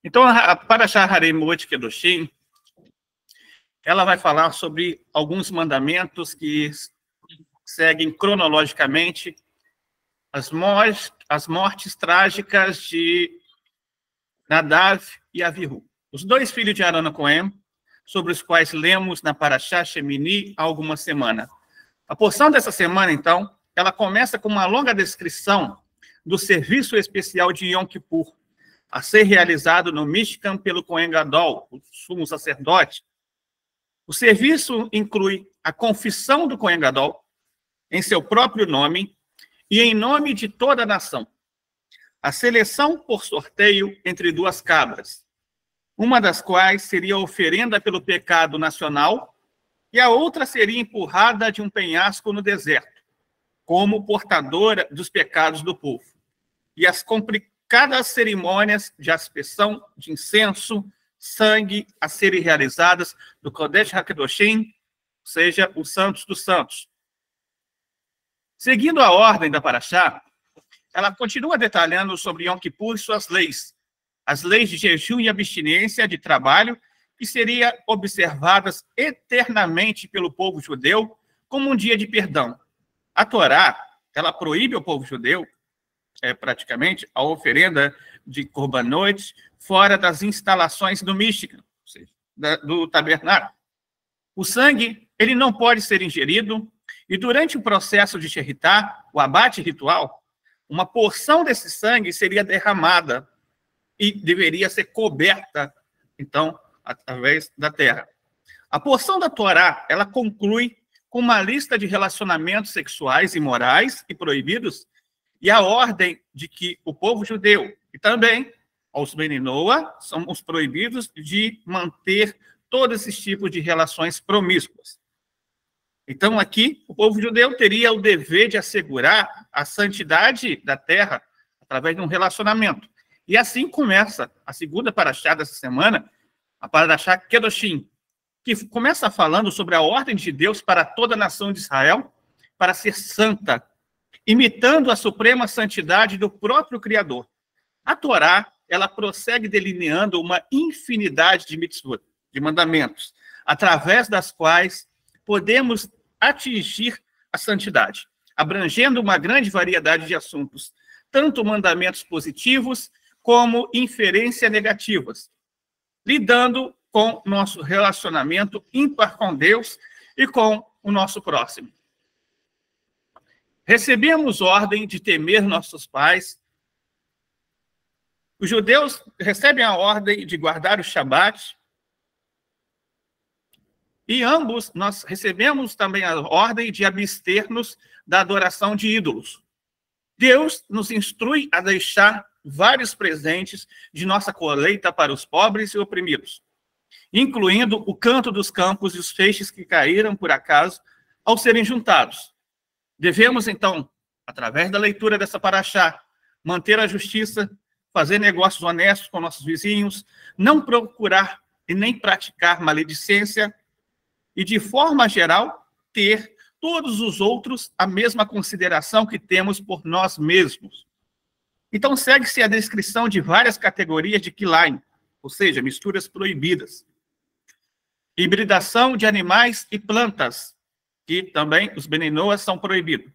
Então, a Parashá Haremot Kedoshim, ela vai falar sobre alguns mandamentos que seguem cronologicamente as mortes trágicas de Nadav e Avihu, os dois filhos de Arana Cohen, sobre os quais lemos na Parashá Shemini há alguma semana. A porção dessa semana, então, ela começa com uma longa descrição do serviço especial de Yom Kippur, a ser realizado no Mishkan pelo Cohen Gadol, o sumo sacerdote. O serviço inclui a confissão do Cohen Gadol em seu próprio nome e em nome de toda a nação. A seleção por sorteio entre duas cabras, uma das quais seria oferenda pelo pecado nacional e a outra seria empurrada de um penhasco no deserto, como portadora dos pecados do povo. E as complicadas cerimônias de aspersão de incenso, sangue, a serem realizadas do Kodesh HaKadoshim, ou seja, os santos dos santos. Seguindo a ordem da Parashá, ela continua detalhando sobre Yom Kippur e suas leis, as leis de jejum e abstinência de trabalho, que seriam observadas eternamente pelo povo judeu como um dia de perdão. A Torá, ela proíbe ao povo judeu, praticamente, a oferenda de korbanot fora das instalações do Mishkan, ou seja, do tabernáculo. O sangue, ele não pode ser ingerido, e durante o processo de Sheritá, o abate ritual, uma porção desse sangue seria derramada e deveria ser coberta, então, através da terra. A porção da Torá, ela conclui com uma lista de relacionamentos sexuais imorais e proibidos e a ordem de que o povo judeu e também aos Bnei Noah são os proibidos de manter todos esses tipos de relações promíscuas. Então, aqui, o povo judeu teria o dever de assegurar a santidade da terra através de um relacionamento. E assim começa a segunda Parashá dessa semana, a Parashá Kedoshim, que começa falando sobre a ordem de Deus para toda a nação de Israel para ser santa, imitando a suprema santidade do próprio Criador. A Torá, ela prossegue delineando uma infinidade de mitzvot, de mandamentos, através das quais podemos atingir a santidade, abrangendo uma grande variedade de assuntos, tanto mandamentos positivos como inferências negativas, lidando com nosso relacionamento ímpar com Deus e com o nosso próximo. Recebemos ordem de temer nossos pais. Os judeus recebem a ordem de guardar o Shabat. E ambos, nós recebemos também a ordem de abster-nos da adoração de ídolos. Deus nos instrui a deixar vários presentes de nossa colheita para os pobres e oprimidos, incluindo o canto dos campos e os feixes que caíram por acaso ao serem juntados. Devemos, então, através da leitura dessa Parashá, manter a justiça, fazer negócios honestos com nossos vizinhos, não procurar e nem praticar maledicência e, de forma geral, ter todos os outros a mesma consideração que temos por nós mesmos. Então, segue-se a descrição de várias categorias de kilaim, ou seja, misturas proibidas. Hibridação de animais e plantas, que também os Bnei Noah são proibidos.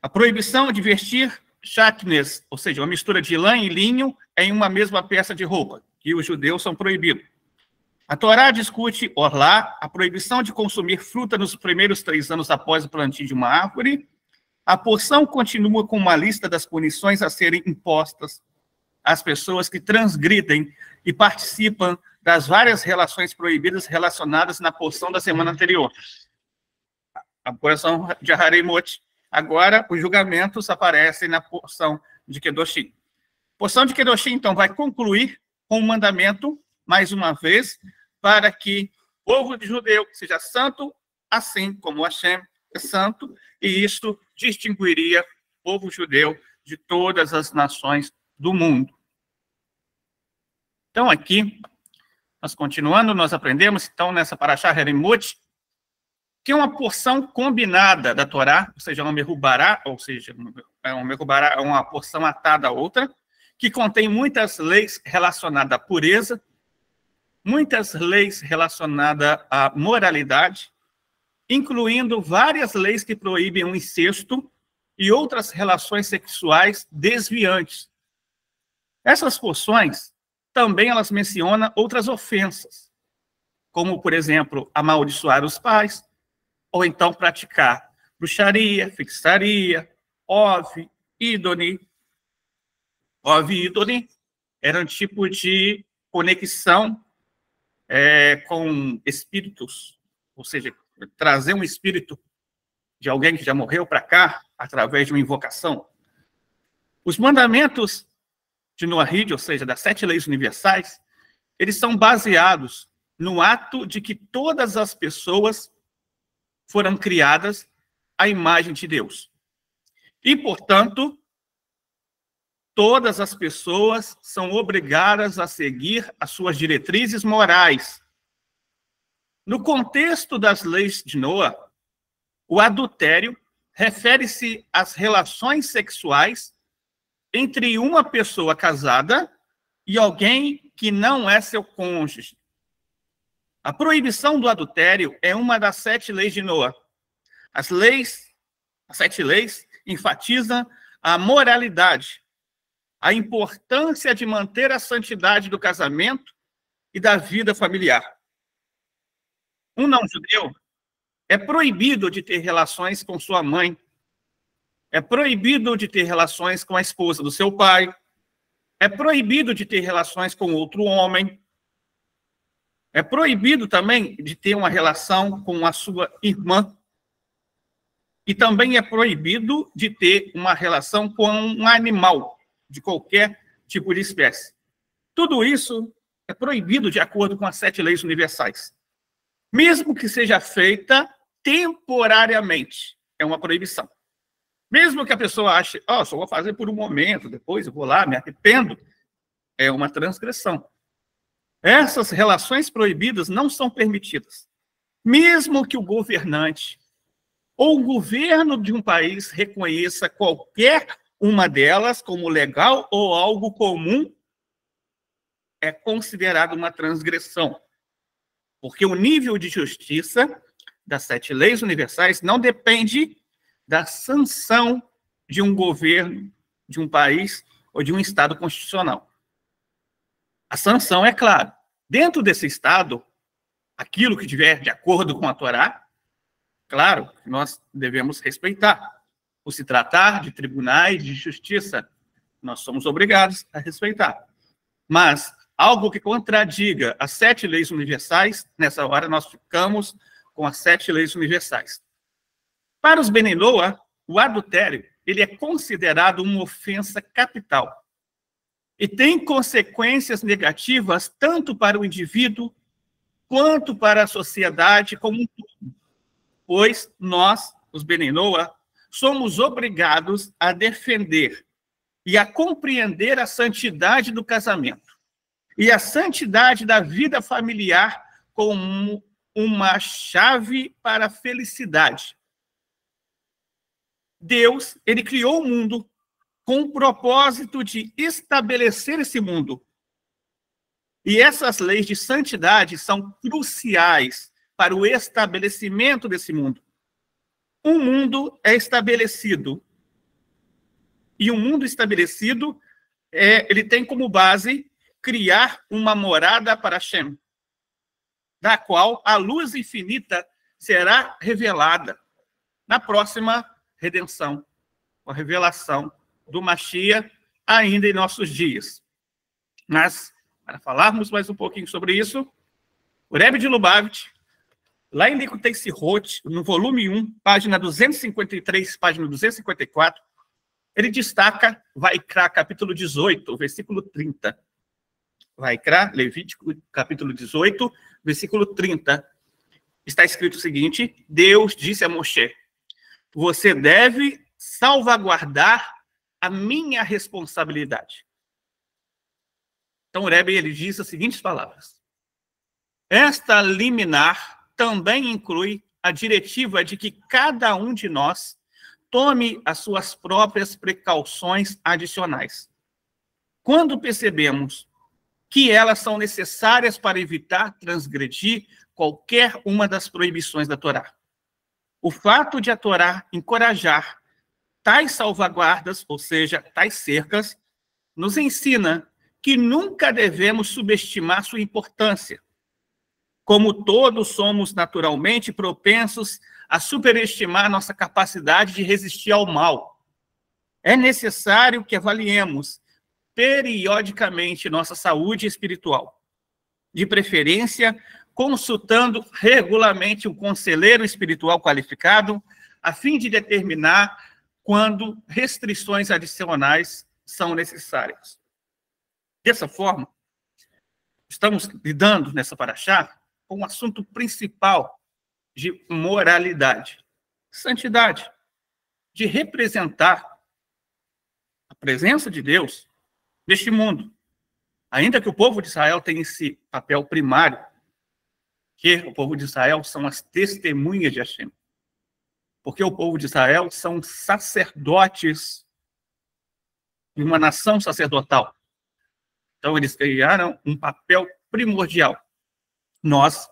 A proibição de vestir shatnez, ou seja, uma mistura de lã e linho em uma mesma peça de roupa, que os judeus são proibidos. A Torá discute, orlá, a proibição de consumir fruta nos primeiros 3 anos após o plantio de uma árvore. A porção continua com uma lista das punições a serem impostas às pessoas que transgridem e participam das várias relações proibidas relacionadas na porção da semana anterior. A porção de Haremot. Agora, os julgamentos aparecem na porção de Kedoshim. A porção de Kedoshim, então, vai concluir com um mandamento, mais uma vez, para que o povo de judeu seja santo, assim como Hashem é santo, e isto distinguiria o povo judeu de todas as nações do mundo. Então, aqui, nós continuando, nós aprendemos, então, nessa Parashá Haremot, que é uma porção combinada da Torá, ou seja, uma merhubará, ou seja, uma merhubará é uma porção atada à outra, que contém muitas leis relacionadas à pureza, muitas leis relacionadas à moralidade, incluindo várias leis que proíbem o incesto e outras relações sexuais desviantes. Essas porções também elas mencionam outras ofensas, como, por exemplo, amaldiçoar os pais, ou então praticar bruxaria, feitiçaria, ídone. Ídone era um tipo de conexão com espíritos, ou seja, trazer um espírito de alguém que já morreu para cá, através de uma invocação. Os mandamentos de Noahide, ou seja, das 7 leis universais, eles são baseados no ato de que todas as pessoas foram criadas à imagem de Deus. E, portanto, todas as pessoas são obrigadas a seguir as suas diretrizes morais. No contexto das leis de Noé, o adultério refere-se às relações sexuais entre uma pessoa casada e alguém que não é seu cônjuge. A proibição do adultério é uma das 7 leis de Noé. As 7 leis enfatizam a moralidade, a importância de manter a santidade do casamento e da vida familiar. Um não-judeu é proibido de ter relações com sua mãe, é proibido de ter relações com a esposa do seu pai, é proibido de ter relações com outro homem, é proibido também de ter uma relação com a sua irmã, e também é proibido de ter uma relação com um animal, de qualquer tipo de espécie. Tudo isso é proibido de acordo com as 7 leis universais. Mesmo que seja feita temporariamente, é uma proibição. Mesmo que a pessoa ache, só vou fazer por um momento, depois eu vou lá, me arrependo, é uma transgressão. Essas relações proibidas não são permitidas. Mesmo que o governante ou o governo de um país reconheça qualquer uma delas como legal ou algo comum, é considerado uma transgressão. Porque o nível de justiça das 7 leis universais não depende da sanção de um governo, de um país ou de um Estado constitucional. A sanção é claro. Dentro desse Estado, aquilo que tiver de acordo com a Torá, claro, nós devemos respeitar. Por se tratar de tribunais de justiça, nós somos obrigados a respeitar. Mas algo que contradiga as 7 leis universais, nessa hora nós ficamos com as 7 leis universais. Para os Bnei Noah, o adultério ele é considerado uma ofensa capital e tem consequências negativas tanto para o indivíduo quanto para a sociedade como um todo, pois nós, os Bnei Noah, somos obrigados a defender e a compreender a santidade do casamento e a santidade da vida familiar como uma chave para a felicidade. Deus, ele criou o mundo com o propósito de estabelecer esse mundo. E essas leis de santidade são cruciais para o estabelecimento desse mundo. Um mundo é estabelecido. E um mundo estabelecido, ele tem como base criar uma morada para Hashem, da qual a luz infinita será revelada na próxima redenção, a revelação do Mashiach ainda em nossos dias. Mas, para falarmos mais um pouquinho sobre isso, o Rebbe de Lubavitch, lá em Likutei Sihot, no volume 1, página 253, página 254, ele destaca Vaikra, capítulo 18, versículo 30. Vaikra, Levítico, capítulo 18, versículo 30. Está escrito o seguinte: Deus disse a Moshe: você deve salvaguardar a minha responsabilidade. Então o Rebbe, ele diz as seguintes palavras: esta liminar também inclui a diretiva de que cada um de nós tome as suas próprias precauções adicionais. quando percebemos que elas são necessárias para evitar transgredir qualquer uma das proibições da Torá. O fato de a Torá encorajar tais salvaguardas, ou seja, tais cercas, nos ensina que nunca devemos subestimar sua importância. Como todos somos naturalmente propensos a superestimar nossa capacidade de resistir ao mal, é necessário que avaliemos periodicamente nossa saúde espiritual, de preferência consultando regularmente um conselheiro espiritual qualificado, a fim de determinar quando restrições adicionais são necessárias. Dessa forma, estamos lidando nessa paraxá com o assunto principal de moralidade, santidade, de representar a presença de Deus neste mundo. Ainda que o povo de Israel tenha esse papel primário, que o povo de Israel são as testemunhas de Hashem. Porque o povo de Israel são sacerdotes de uma nação sacerdotal. Então, eles criaram um papel primordial. Nós,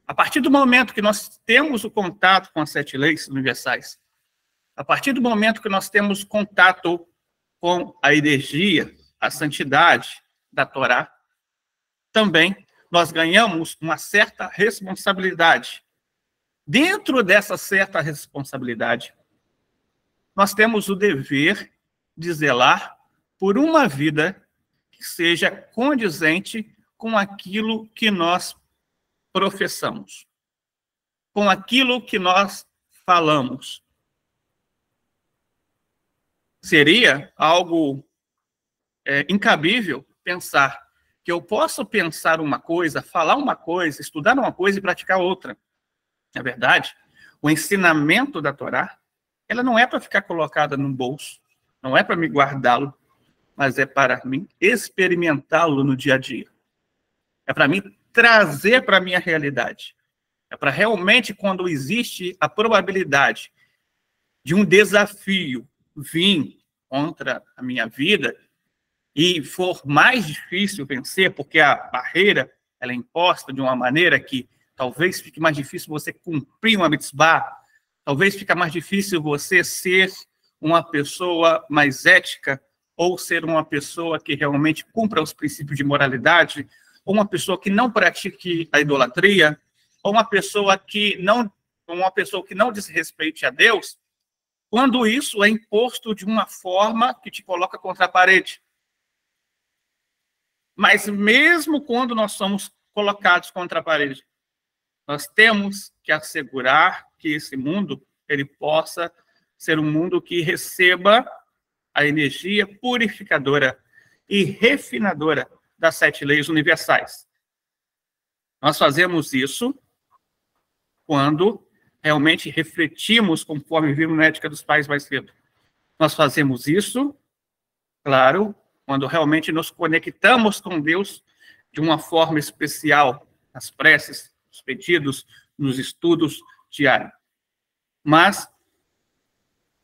a partir do momento que nós temos o contato com as 7 leis universais, a partir do momento que nós temos contato com a energia, a santidade da Torá, também nós ganhamos uma certa responsabilidade. Dentro dessa certa responsabilidade, nós temos o dever de zelar por uma vida que seja condizente com aquilo que nós professamos, com aquilo que nós falamos. Seria algo incabível pensar que eu posso pensar uma coisa, falar uma coisa, estudar uma coisa e praticar outra. Na verdade, o ensinamento da Torá, ela não é para ficar colocada num bolso, não é para me guardá-lo, mas é para mim experimentá-lo no dia a dia. É para mim trazer para a minha realidade. É para realmente, quando existe a probabilidade de um desafio vir contra a minha vida e for mais difícil vencer, porque a barreira ela é imposta de uma maneira que talvez fique mais difícil você cumprir uma mitzvah, talvez fique mais difícil você ser uma pessoa mais ética, ou ser uma pessoa que realmente cumpra os princípios de moralidade, ou uma pessoa que não pratique a idolatria, ou uma pessoa que não desrespeite a Deus, quando isso é imposto de uma forma que te coloca contra a parede. Mas mesmo quando nós somos colocados contra a parede, nós temos que assegurar que esse mundo ele possa ser um mundo que receba a energia purificadora e refinadora das 7 leis universais. Nós fazemos isso quando realmente refletimos conforme vimos na Ética dos Pais mais cedo. Nós fazemos isso, claro, quando realmente nos conectamos com Deus de uma forma especial, nas preces, nos pedidos, nos estudos diários. Mas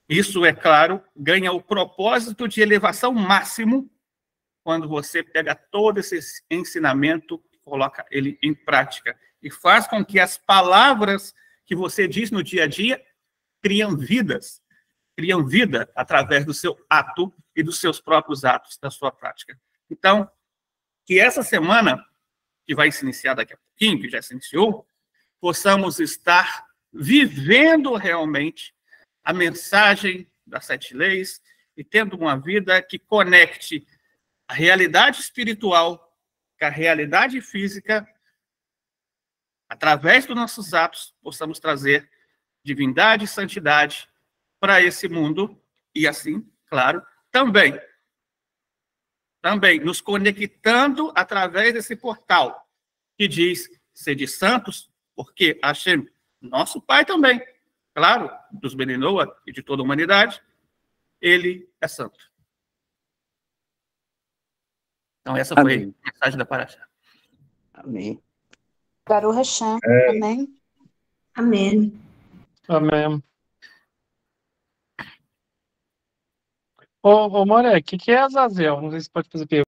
isso, é claro, ganha o propósito de elevação máximo quando você pega todo esse ensinamento e coloca ele em prática. E faz com que as palavras que você diz no dia a dia criam vida através do seu ato e dos seus próprios atos, da sua prática. Então, que essa semana, que vai se iniciar daqui a pouquinho, que já se iniciou, possamos estar vivendo realmente a mensagem das 7 leis e tendo uma vida que conecte a realidade espiritual com a realidade física. Através dos nossos atos, possamos trazer divindade e santidade para esse mundo e assim, claro, também nos conectando através desse portal que diz: sede santos, porque Hashem, nosso Pai também, claro, dos Beninoa e de toda a humanidade, ele é santo. Então, essa foi a mensagem da Paraxá. Amém. Baruch Hashem. Amém. Amém. Amém. Ô Moré, o que é Azazel? Não sei se pode fazer pergunta.